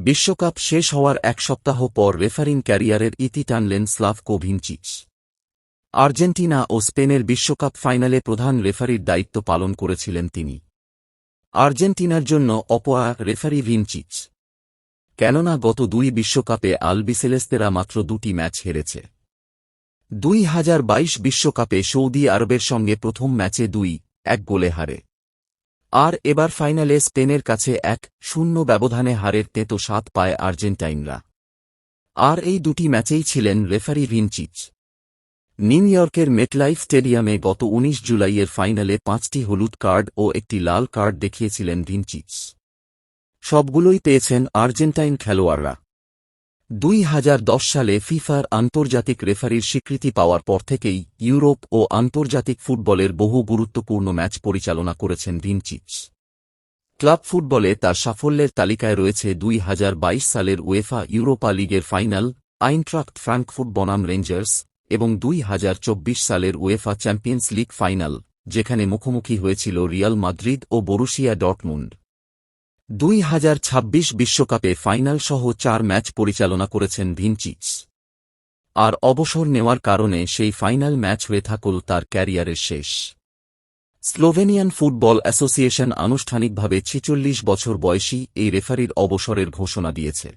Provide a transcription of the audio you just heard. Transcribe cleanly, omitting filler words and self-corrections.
বিশ্বকাপ শেষ হওয়ার এক সপ্তাহ পর রেফারিং ক্যারিয়ারের ইতি টানলেন স্লাভকো ভিনচিচ। আর্জেন্টিনা ও স্পেনের বিশ্বকাপ ফাইনালে প্রধান রেফারির দায়িত্ব পালন করেছিলেন তিনি। আর্জেন্টিনার জন্য অপয়া রেফারি ভিনচিচ, কেননা গত দুই বিশ্বকাপে আলবিসেলেস্তেরা মাত্র দুটি ম্যাচ হেরেছে। 2022 বিশ্বকাপে সৌদি আরবের সঙ্গে প্রথম ম্যাচে 2-1 গোলে হারে, আর এবার ফাইনালে স্পেনের কাছে 1-0 ব্যবধানে হারের তেতো স্বাদ পায় আর্জেন্টাইনরা। আর এই দুটি ম্যাচেই ছিলেন রেফারি ভিনচিচ। নিউ ইয়র্কের মেটলাইফ স্টেডিয়ামে গত 19 জুলাইয়ের ফাইনালে 5টি হলুদ কার্ড ও একটি লাল কার্ড দেখিয়েছিলেন ভিনচিচ। সবগুলোই পেয়েছেন আর্জেন্টাইন খেলোয়াড়রা। 2010 সালে ফিফার আন্তর্জাতিক রেফারির স্বীকৃতি পাওয়ার পর থেকেই ইউরোপ ও আন্তর্জাতিক ফুটবলের বহু গুরুত্বপূর্ণ ম্যাচ পরিচালনা করেছেন ভিনচিচ। ক্লাব ফুটবলে তার সাফল্যের তালিকায় রয়েছে 2022 সালের উয়েফা ইউরোপা লিগের ফাইনাল আইনট্রাক্ট ফ্রাঙ্কফুর্ট বনাম রেঞ্জার্স এবং 2024 সালের উয়েফা চ্যাম্পিয়ন্স লিগ ফাইনাল, যেখানে মুখোমুখি হয়েছিল রিয়াল মাদ্রিদ ও বরুসিয়া ডর্টমুন্ড। 2026 বিশ্বকাপে ফাইনাল সহ 4 ম্যাচ পরিচালনা করেছেন ভিনচিচ। আর অবসর নেওয়ার কারণে সেই ফাইনাল ম্যাচ হয়ে থাকল তার ক্যারিয়ারের শেষ। স্লোভেনিয়ান ফুটবল অ্যাসোসিয়েশন আনুষ্ঠানিকভাবে 46 বছর বয়সী এই রেফারির অবসরের ঘোষণা দিয়েছে।